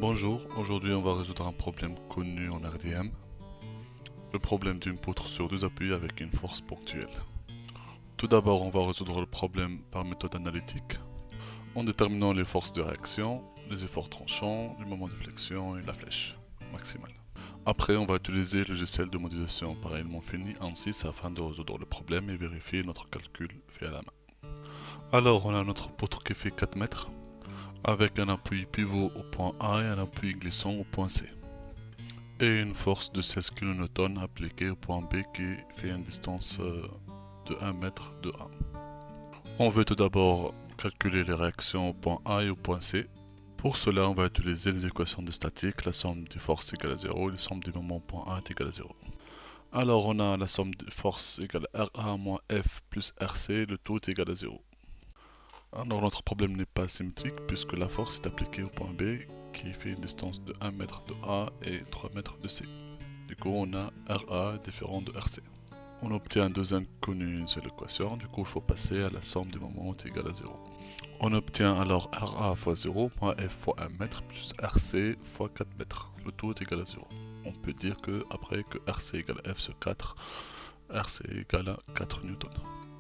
Bonjour, aujourd'hui on va résoudre un problème connu en RDM, le problème d'une poutre sur deux appuis avec une force ponctuelle. Tout d'abord on va résoudre le problème par méthode analytique, en déterminant les forces de réaction, les efforts tranchants, le moment de flexion et la flèche maximale. Après on va utiliser le logiciel de modélisation parallèlement fini en 6 afin de résoudre le problème et vérifier notre calcul fait à la main. Alors on a notre poutre qui fait 4 mètres, avec un appui pivot au point A et un appui glissant au point C. Et une force de 16 kN appliquée au point B qui fait une distance de 1 mètre de A. On veut tout d'abord calculer les réactions au point A et au point C. Pour cela, on va utiliser les équations de statique, la somme des forces égale à 0 et la somme des moments au point A est égale à 0. Alors on a la somme des forces égale à RA moins F plus RC, le tout est égal à 0. Alors notre problème n'est pas symétrique puisque la force est appliquée au point B qui fait une distance de 1 mètre de A et 3 mètres de C. Du coup on a RA différent de RC. On obtient deux inconnus une seule équation, du coup il faut passer à la somme des moments est égale à 0. On obtient alors RA fois 0 moins F fois 1 mètre plus RC fois 4 mètres. Le tout est égal à 0. On peut dire que après que RC égale à F sur 4, RC égale à 4 newtons.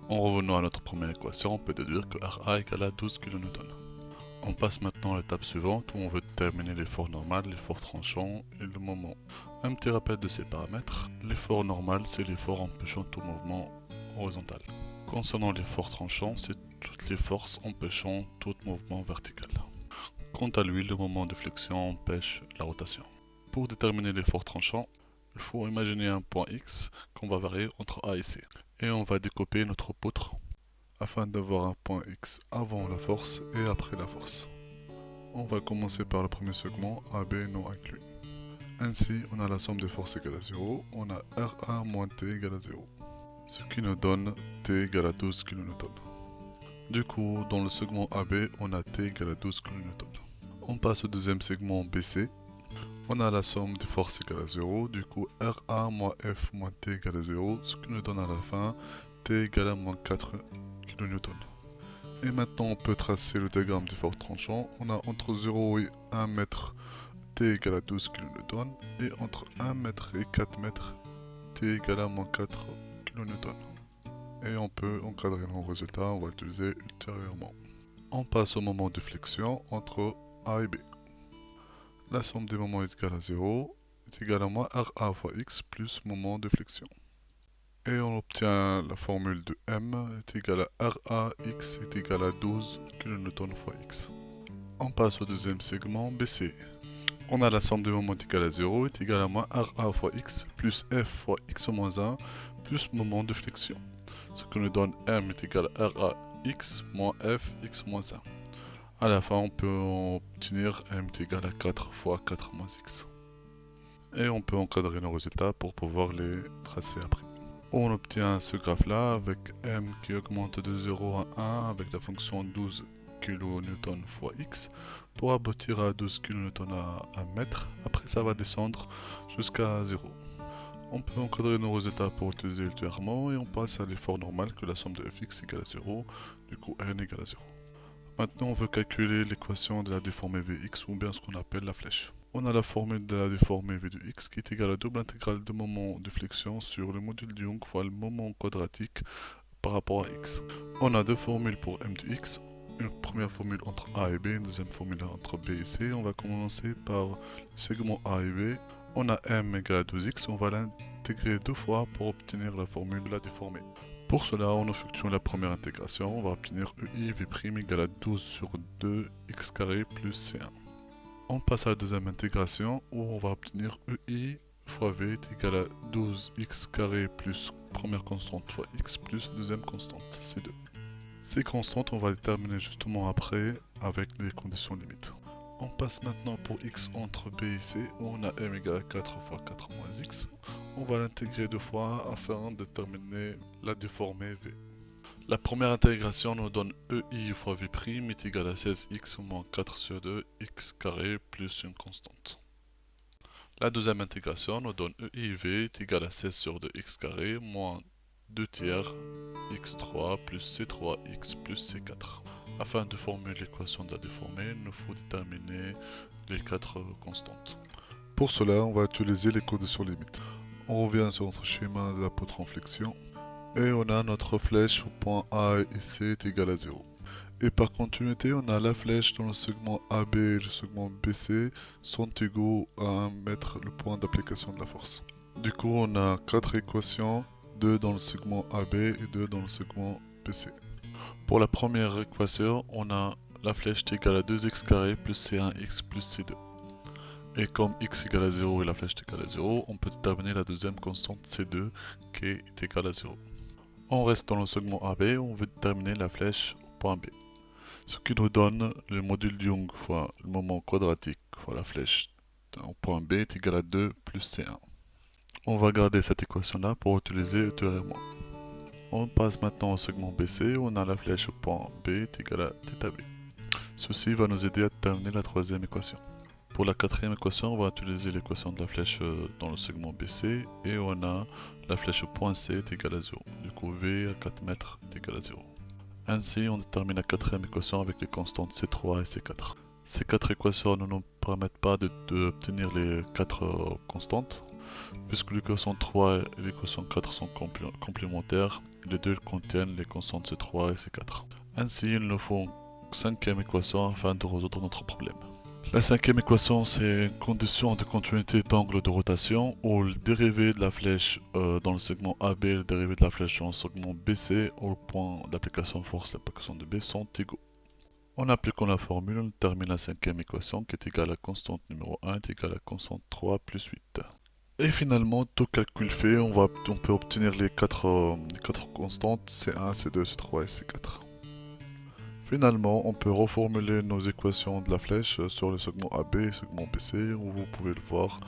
En revenant à notre première équation, on peut déduire que RA égale à 12 kN. On passe maintenant à l'étape suivante où on veut déterminer l'effort normal, l'effort tranchant et le moment. Un petit rappel de ces paramètres. L'effort normal, c'est l'effort empêchant tout mouvement horizontal. Concernant l'effort tranchant, c'est toutes les forces empêchant tout mouvement vertical. Quant à lui, le moment de flexion empêche la rotation. Pour déterminer l'effort tranchant, il faut imaginer un point X qu'on va varier entre A et C. Et on va découper notre poutre afin d'avoir un point X avant la force et après la force. On va commencer par le premier segment AB non inclus. Ainsi, on a la somme des forces égale à 0, on a RA moins T égale à 0, ce qui nous donne T égale à 12 kN. Du coup, dans le segment AB, on a T égale à 12 kN. On passe au deuxième segment BC. On a la somme des forces égale à 0, du coup RA moins F moins T égale à 0, ce qui nous donne à la fin T égale à moins 4 kN. Et maintenant on peut tracer le diagramme d'effort tranchant. On a entre 0 et 1 mètre T égale à 12 kN et entre 1 mètre et 4 mètres T égale à moins 4 kN. Et on peut encadrer nos résultats, on va l'utiliser ultérieurement. On passe au moment de flexion entre A et B. La somme des moments est égale à 0 est égale à moins RA fois X plus moment de flexion. Et on obtient la formule de M est égale à RAX est égal à 12 kN fois X. On passe au deuxième segment BC. On a la somme des moments est égale à 0 est égale à moins RA fois X plus F fois X moins 1 plus moment de flexion. Ce qui nous donne M est égal à RAX moins F X moins 1. À la fin, on peut obtenir M est égal à 4 fois 4 moins X. Et on peut encadrer nos résultats pour pouvoir les tracer après. On obtient ce graphe là avec M qui augmente de 0 à 1 avec la fonction 12 kN fois X pour aboutir à 12 kN à 1 mètre. Après ça va descendre jusqu'à 0. On peut encadrer nos résultats pour utiliser ultérieurement et on passe à l'effort normal que la somme de Fx égale à 0, du coup N égale à 0. Maintenant on veut calculer l'équation de la déformée Vx ou bien ce qu'on appelle la flèche. On a la formule de la déformée v de x qui est égale à double intégrale de moment de flexion sur le module de Young fois le moment quadratique par rapport à x. On a deux formules pour m de x, une première formule entre a et b, une deuxième formule entre b et c. On va commencer par le segment a et b. On a m égale à 12x, on va l'intégrer deux fois pour obtenir la formule de la déformée. Pour cela, en effectuant la première intégration, on va obtenir EI V' égale à 12 sur 2 x carré plus C1. On passe à la deuxième intégration où on va obtenir EI fois V est égal à 12x carré plus première constante fois x plus deuxième constante, C2. Ces constantes, on va les terminer justement après avec les conditions limites. On passe maintenant pour x entre b et c où on a m égale à 4 fois 4 moins x. On va l'intégrer deux fois afin de déterminer la déformée v. La première intégration nous donne EI fois V' est égal à 16x moins 4 sur 2 x carré plus une constante. La deuxième intégration nous donne EIV est égal à 16 sur 2 x carré moins 2 tiers x3 plus c3x plus c4. Afin de formuler l'équation de la déformée, il nous faut déterminer les 4 constantes. Pour cela, on va utiliser les conditions limites. On revient sur notre schéma de la poutre en flexion et on a notre flèche au point A et C est égale à 0. Et par continuité, on a la flèche dans le segment AB et le segment BC sont égaux à 1 mètre le point d'application de la force. Du coup, on a 4 équations, 2 dans le segment AB et 2 dans le segment BC. Pour la première équation, on a la flèche est égale à 2x carré plus c1x plus c2. Et comme x égale à 0 et la flèche est égale à 0, on peut déterminer la deuxième constante c2 qui est égale à 0. On reste dans le segment AB, on veut déterminer la flèche au point B. Ce qui nous donne le module de Young fois le moment quadratique fois la flèche au point B est égal à 2 plus C1. On va garder cette équation-là pour utiliser ultérieurement. On passe maintenant au segment BC, où on a la flèche au point B est égal à θB. Ceci va nous aider à déterminer la troisième équation. Pour la quatrième équation, on va utiliser l'équation de la flèche dans le segment BC, et on a la flèche au point C est égal à 0. Du coup, V à 4 mètres est égal à 0. Ainsi, on détermine la quatrième équation avec les constantes C3 et C4. Ces 4 équations ne nous permettent pas d'obtenir les 4 constantes, puisque l'équation 3 et l'équation 4 sont complémentaires, les deux contiennent les constantes C3 et C4. Ainsi, il nous faut une cinquième équation afin de résoudre notre problème. La cinquième équation, c'est une condition de continuité d'angle de rotation où le dérivé de la flèche dans le segment AB et le dérivé de la flèche dans le segment BC au point d'application force et l'application de B sont égaux. En appliquant la formule, on termine la cinquième équation qui est égale à la constante numéro 1 est égale à la constante 3 plus 8. Et finalement, tout calcul fait, on peut obtenir les 4 constantes C1, C2, C3 et C4. Finalement, on peut reformuler nos équations de la flèche sur le segment AB et le segment BC, où vous pouvez le voir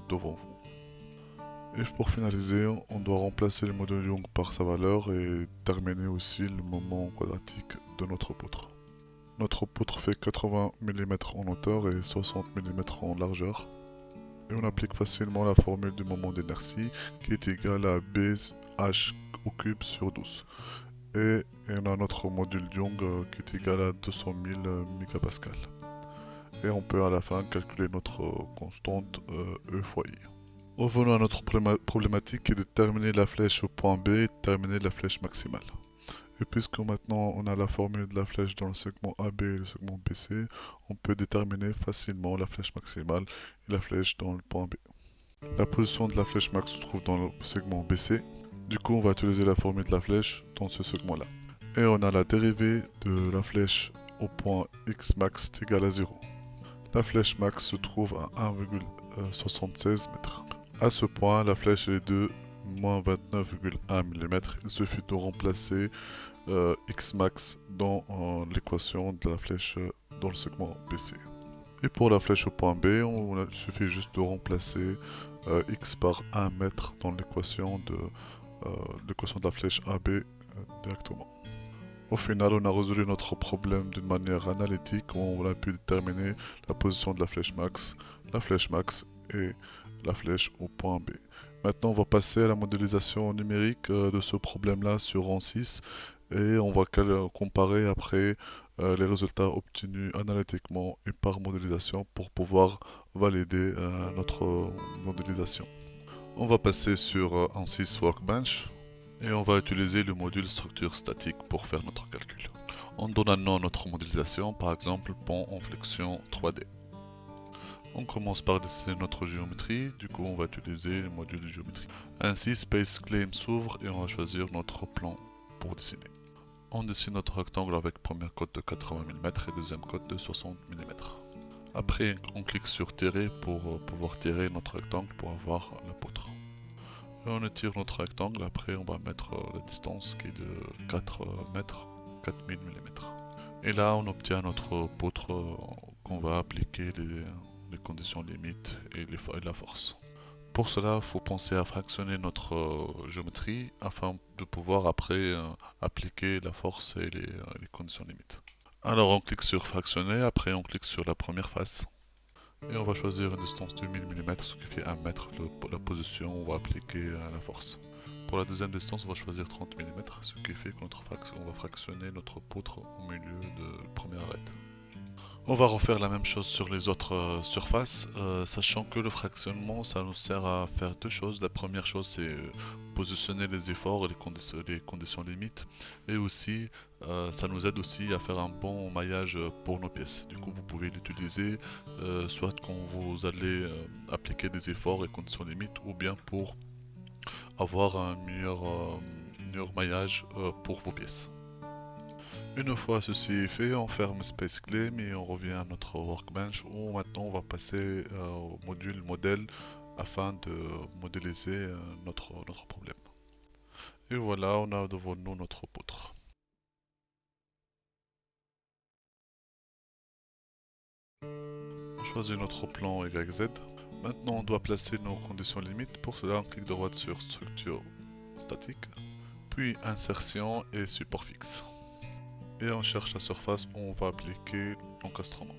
devant vous. Et pour finaliser, on doit remplacer le modèle Young par sa valeur et terminer aussi le moment quadratique de notre poutre. Notre poutre fait 80 mm en hauteur et 60 mm en largeur. Et on applique facilement la formule du moment d'inertie qui est égale à BH au cube sur 12. Et on a notre module Young qui est égal à 200 000 MPa. Et on peut à la fin calculer notre constante E fois I. Revenons à notre problématique qui est de terminer la flèche au point B et de terminer la flèche maximale. Et puisque maintenant on a la formule de la flèche dans le segment AB et le segment BC, on peut déterminer facilement la flèche maximale et la flèche dans le point B. La position de la flèche max se trouve dans le segment BC. Du coup, on va utiliser la formule de la flèche dans ce segment-là. Et on a la dérivée de la flèche au point x max est égale à 0. La flèche max se trouve à 1,76 m. À ce point, la flèche est de moins 29,1 mm. Il suffit de remplacer x max dans l'équation de la flèche dans le segment BC. Et pour la flèche au point B, il suffit juste de remplacer x par 1 mètre dans l'équation de la flèche AB directement. Au final, on a résolu notre problème d'une manière analytique où on a pu déterminer la position de la flèche max et la flèche au point B. Maintenant, on va passer à la modélisation numérique de ce problème-là sur ANSYS et on va comparer après les résultats obtenus analytiquement et par modélisation pour pouvoir valider notre modélisation. On va passer sur ANSYS Workbench et on va utiliser le module structure statique pour faire notre calcul. On donne un nom à notre modélisation, par exemple pont en flexion 3D. On commence par dessiner notre géométrie, du coup on va utiliser le module de géométrie. Ainsi Space Claim s'ouvre et on va choisir notre plan pour dessiner. On dessine notre rectangle avec première cote de 80 mm et deuxième cote de 60 mm. Après on clique sur tirer pour pouvoir tirer notre rectangle pour avoir la poutre. Et on étire notre rectangle, après on va mettre la distance qui est de 4 mètres, 4000 mm. Et là on obtient notre poutre qu'on va appliquer les conditions limites et la force. Pour cela, il faut penser à fractionner notre géométrie afin de pouvoir après appliquer la force et les conditions limites. Alors on clique sur fractionner, après on clique sur la première face. Et on va choisir une distance de 1000 mm, ce qui fait 1 mètre la position où on va appliquer la force. Pour la deuxième distance, on va choisir 30 mm, ce qui fait qu'on va fractionner notre poutre au milieu de la première arête. On va refaire la même chose sur les autres surfaces, sachant que le fractionnement, ça nous sert à faire deux choses. La première chose, c'est positionner les efforts et les conditions limites, et aussi, ça nous aide aussi à faire un bon maillage pour nos pièces. Du coup, vous pouvez l'utiliser soit quand vous allez appliquer des efforts et conditions limites, ou bien pour avoir un meilleur maillage pour vos pièces. Une fois ceci est fait, on ferme Space Claim et on revient à notre workbench où maintenant on va passer au module modèle afin de modéliser notre problème. Et voilà, on a devant nous notre poutre. On choisit notre plan YZ. Maintenant on doit placer nos conditions limites. Pour cela on clique droit sur structure statique, puis insertion et support fixe. Et on cherche la surface où on va appliquer l'encastrement.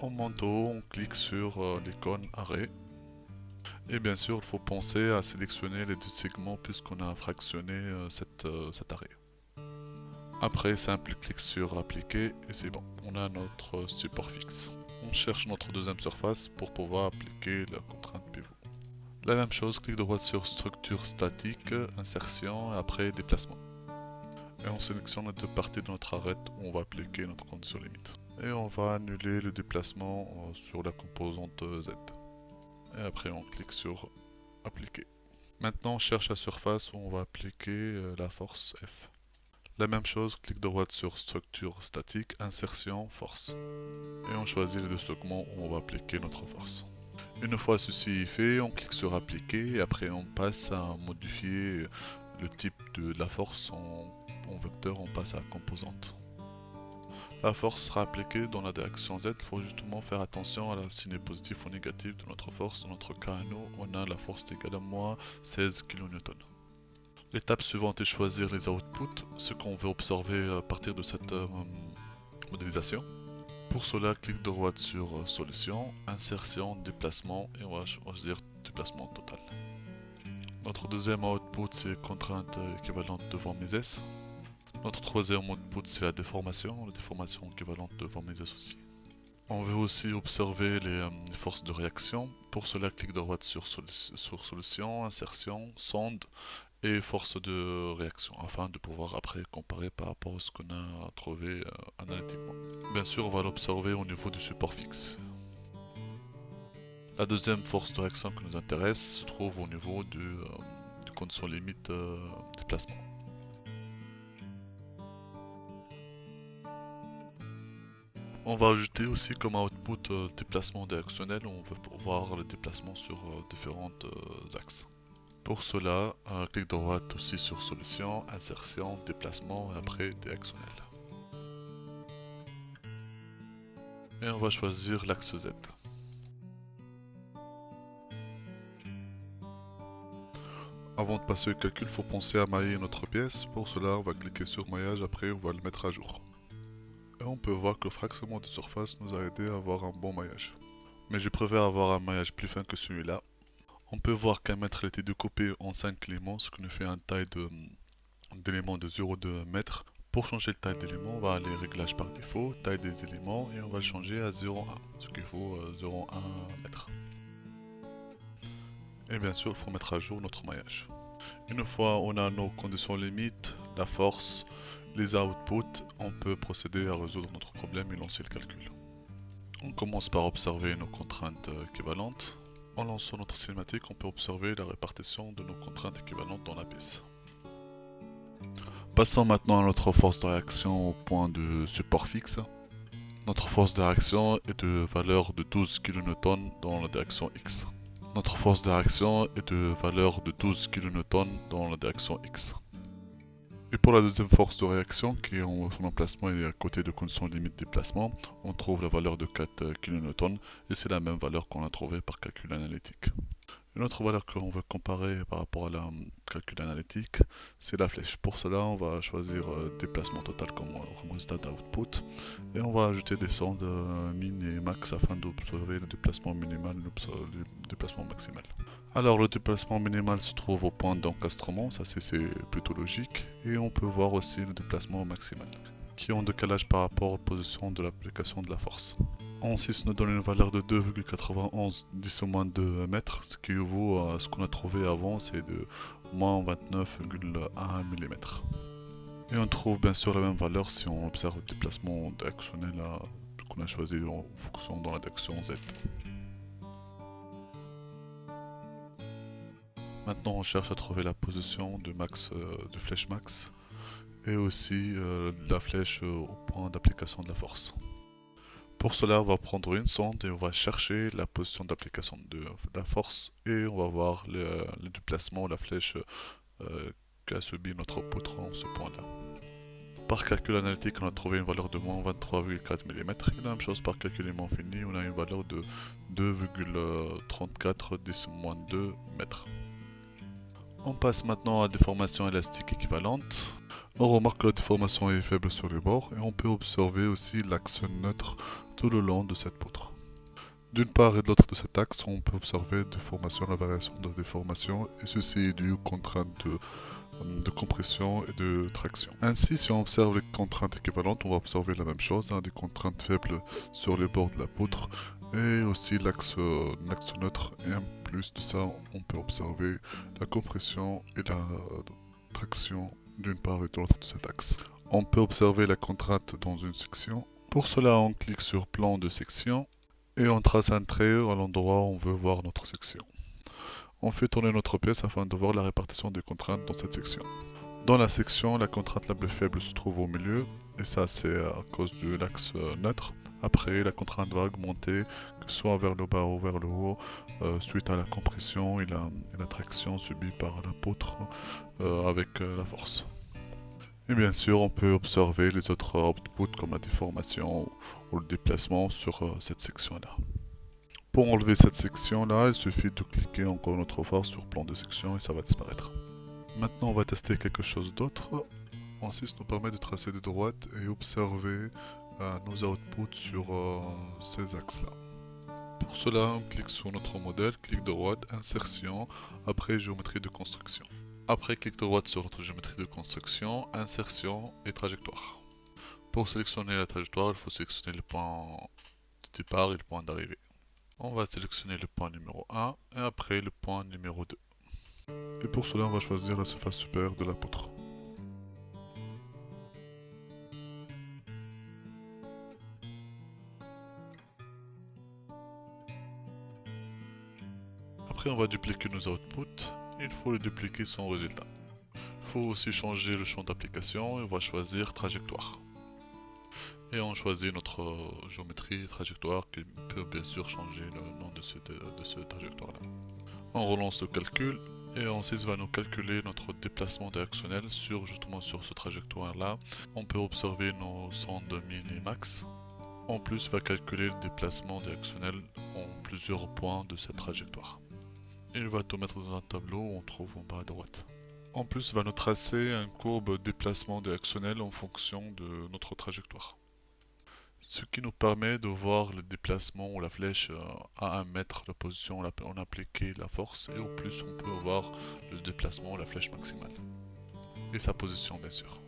En monte au haut, on clique sur l'icône arrêt. Et bien sûr, il faut penser à sélectionner les deux segments puisqu'on a fractionné cet arrêt. Après, simple clic sur appliquer et c'est bon, on a notre support fixe. On cherche notre deuxième surface pour pouvoir appliquer la contrainte pivot. La même chose, clic droit sur structure statique, insertion et après déplacement. Et on sélectionne les deux parties de notre arête où on va appliquer notre condition limite. Et on va annuler le déplacement sur la composante Z. Et après on clique sur appliquer. Maintenant on cherche la surface où on va appliquer la force F. La même chose, clic droit sur structure statique, insertion, force. Et on choisit les deux segments où on va appliquer notre force. Une fois ceci fait, on clique sur appliquer et après on passe à modifier le type de la force en vecteur, on passe à la composante. La force sera appliquée dans la direction Z. Il faut justement faire attention à la signe positif ou négatif de notre force. Dans notre cas, nous, on a la force égale à moins 16 kN. L'étape suivante est choisir les outputs, ce qu'on veut observer à partir de cette modélisation. Pour cela, clic droit sur solution, insertion, déplacement et on va choisir déplacement total. Notre deuxième output c'est contrainte équivalente devant mes S. Notre troisième output c'est la déformation équivalente devant mes S aussi. On veut aussi observer les forces de réaction. Pour cela, clic droit sur solution, insertion, sonde et force de réaction afin de pouvoir après comparer par rapport à ce qu'on a trouvé analytiquement. Bien sûr, on va l'observer au niveau du support fixe. La deuxième force de réaction qui nous intéresse se trouve au niveau du condition limite déplacement. On va ajouter aussi comme output déplacement directionnel, on veut voir le déplacement sur différents axes. Pour cela, clic droit aussi sur solution, insertion, déplacement et après directionnel. Et on va choisir l'axe Z. Avant de passer au calcul, il faut penser à mailler notre pièce. Pour cela, on va cliquer sur maillage, après on va le mettre à jour. Et on peut voir que le fractionnement de surface nous a aidé à avoir un bon maillage. Mais je préfère avoir un maillage plus fin que celui-là. On peut voir qu'un mètre a été découpé en 5 éléments, ce qui nous fait une taille d'éléments de 0,2 mètres. Pour changer la taille d'élément, on va aller réglage par défaut, taille des éléments, et on va le changer à 0,1, ce qu'il faut 0,1 mètre. Et bien sûr, il faut mettre à jour notre maillage. Une fois on a nos conditions limites, la force, les outputs, on peut procéder à résoudre notre problème et lancer le calcul. On commence par observer nos contraintes équivalentes. En lançant notre cinématique, on peut observer la répartition de nos contraintes équivalentes dans la pièce. Passons maintenant à notre force de réaction au point de support fixe. Notre force de réaction est de valeur de 12 kN dans la direction X. Notre force de réaction est de valeur de 12 kN dans la direction X. Et pour la deuxième force de réaction, qui est son emplacement est à côté de condition limite déplacement, on trouve la valeur de 4 kN et c'est la même valeur qu'on a trouvée par calcul analytique. Une autre valeur qu'on veut comparer par rapport à la calcul analytique, c'est la flèche. Pour cela, on va choisir déplacement total comme résultat d'output et on va ajouter des sondes min et max afin d'observer le déplacement minimal et le déplacement maximal. Alors le déplacement minimal se trouve au point d'encastrement, ça c'est plutôt logique, et on peut voir aussi le déplacement maximal, qui est en décalage par rapport aux positions de l'application de la force. En 6 nous donne une valeur de 2,91 10 au moins 2 mètres, ce qui vaut à ce qu'on a trouvé avant, c'est de moins 29,1 mm. Et on trouve bien sûr la même valeur si on observe le déplacement directionnel qu'on a choisi en fonction dans la direction Z. Maintenant on cherche à trouver la position de flèche max et aussi la flèche au point d'application de la force. Pour cela, on va prendre une sonde et on va chercher la position d'application de la force et on va voir le déplacement, la flèche qu'a subi notre poutre en ce point-là. Par calcul analytique, on a trouvé une valeur de moins 23,4 mm. Et la même chose par calcul aimant fini, on a une valeur de 2,34 10 moins 2 mètres. On passe maintenant à la déformation élastique équivalente. On remarque que la déformation est faible sur les bords et on peut observer aussi l'axe neutre tout le long de cette poutre. D'une part et de l'autre de cet axe, on peut observer la variation de déformation et ceci est dû aux contraintes de compression et de traction. Ainsi, si on observe les contraintes équivalentes, on va observer la même chose, des contraintes faibles sur les bords de la poutre et aussi l'axe neutre, et en plus de ça, on peut observer la compression et la traction d'une part et de l'autre de cet axe. On peut observer la contrainte dans une section. Pour cela, on clique sur plan de section et on trace un trait à l'endroit où on veut voir notre section. On fait tourner notre pièce afin de voir la répartition des contraintes dans cette section. Dans la section, la contrainte la plus faible se trouve au milieu, et ça c'est à cause de l'axe neutre. Après, la contrainte va augmenter, que ce soit vers le bas ou vers le haut, suite à la compression et la traction subie par la poutre avec la force. Et bien sûr, on peut observer les autres outputs comme la déformation ou le déplacement sur cette section-là. Pour enlever cette section-là, il suffit de cliquer encore une autre fois sur plan de section et ça va disparaître. Maintenant, on va tester quelque chose d'autre. En 6 nous permet de tracer des droites et observer nos outputs sur ces axes-là. Pour cela, on clique sur notre modèle, clic droite, insertion, après géométrie de construction. Après, clic droite sur notre géométrie de construction, insertion et trajectoire. Pour sélectionner la trajectoire, il faut sélectionner le point de départ et le point d'arrivée. On va sélectionner le point numéro 1 et après le point numéro 2. Et pour cela, on va choisir la surface supérieure de la poutre. Après, on va dupliquer nos outputs et il faut le dupliquer son résultat. Il faut aussi changer le champ d'application et on va choisir trajectoire. Et on choisit notre géométrie trajectoire qui peut bien sûr changer le nom de cette trajectoire-là. On relance le calcul et en 6 va nous calculer notre déplacement directionnel justement sur ce trajectoire-là. On peut observer nos sondes min et max. En plus, va calculer le déplacement directionnel en plusieurs points de cette trajectoire. Il va tout mettre dans un tableau où on trouve en bas à droite. En plus, va nous tracer une courbe déplacement directionnel en fonction de notre trajectoire. Ce qui nous permet de voir le déplacement ou la flèche à 1 mètre, la position où on a appliqué la force, et au plus on peut voir le déplacement ou la flèche maximale. Et sa position bien sûr.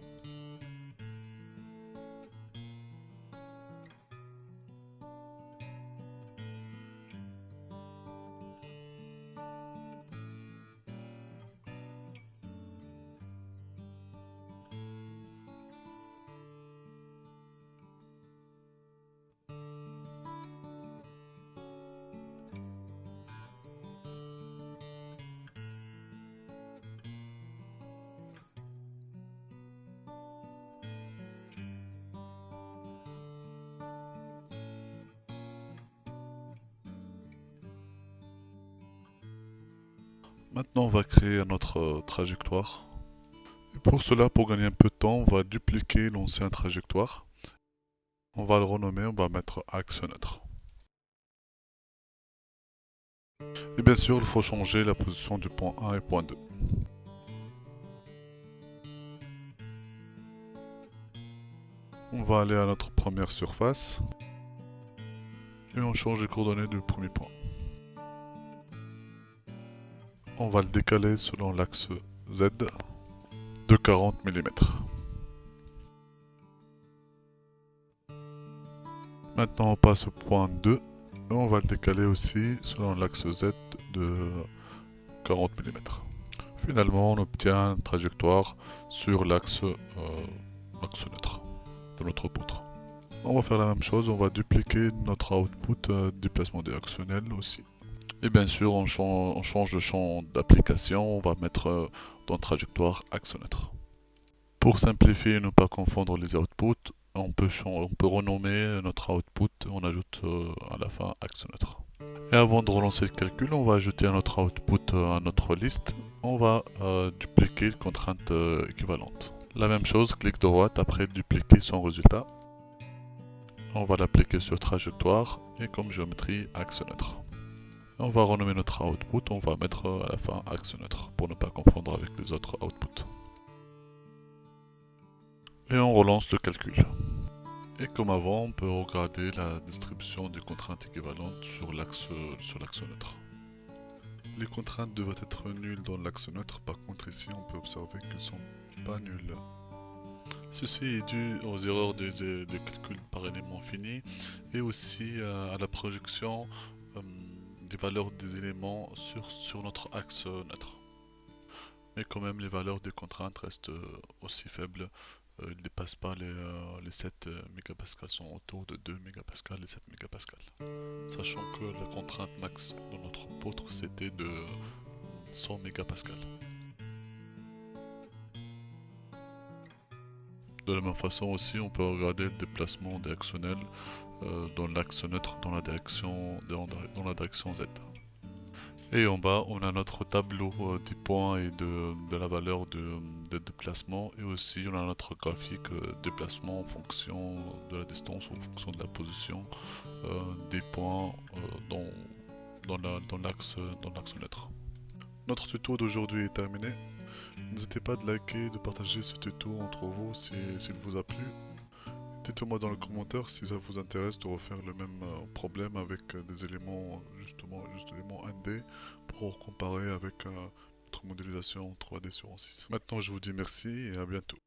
Maintenant on va créer notre trajectoire. Et pour cela, pour gagner un peu de temps, on va dupliquer l'ancien trajectoire. On va le renommer, on va mettre axe neutre. Et bien sûr, il faut changer la position du point 1 et point 2. On va aller à notre première surface et on change les coordonnées du premier point. On va le décaler selon l'axe Z de 40 mm. Maintenant on passe au point 2 et on va le décaler aussi selon l'axe Z de 40 mm. Finalement on obtient une trajectoire sur l'axe neutre de notre poutre. On va faire la même chose, on va dupliquer notre output déplacement directionnel aussi. Et bien sûr, on change le champ d'application, on va mettre dans trajectoire axe neutre. Pour simplifier et ne pas confondre les outputs, on peut renommer notre output, on ajoute à la fin axe neutre. Et avant de relancer le calcul, on va ajouter à notre output à notre liste, on va dupliquer les contraintes équivalentes. La même chose, clic droit après dupliquer son résultat. On va l'appliquer sur trajectoire et comme géométrie axe neutre. On va renommer notre output, on va mettre à la fin axe neutre pour ne pas confondre avec les autres outputs. Et on relance le calcul. Et comme avant, on peut regarder la distribution des contraintes équivalentes sur l'axe neutre. Les contraintes devraient être nulles dans l'axe neutre, par contre ici on peut observer qu'elles ne sont pas nulles. Ceci est dû aux erreurs de calcul par élément fini et aussi à la projection des valeurs des éléments sur notre axe neutre. Mais quand même les valeurs des contraintes restent aussi faibles, ils ne dépassent pas les 7 mégapascales, sont autour de 2 mégapascales et 7 mégapascales. Sachant que la contrainte max de notre poutre c'était de 100 mégapascales. De la même façon aussi, on peut regarder le déplacement directionnel dans l'axe neutre dans la direction Z. Et en bas, on a notre tableau des points et de la valeur de déplacement. Et aussi, on a notre graphique déplacement en fonction de la distance, en fonction de la position des points dans l'axe neutre. Notre tuto d'aujourd'hui est terminé. N'hésitez pas de liker et de partager ce tuto entre vous s'il vous a plu. Dites-moi dans les commentaires si ça vous intéresse de refaire le même problème avec des éléments, justement, juste éléments 1D pour comparer avec notre modélisation 3D sur 6. Maintenant, je vous dis merci et à bientôt.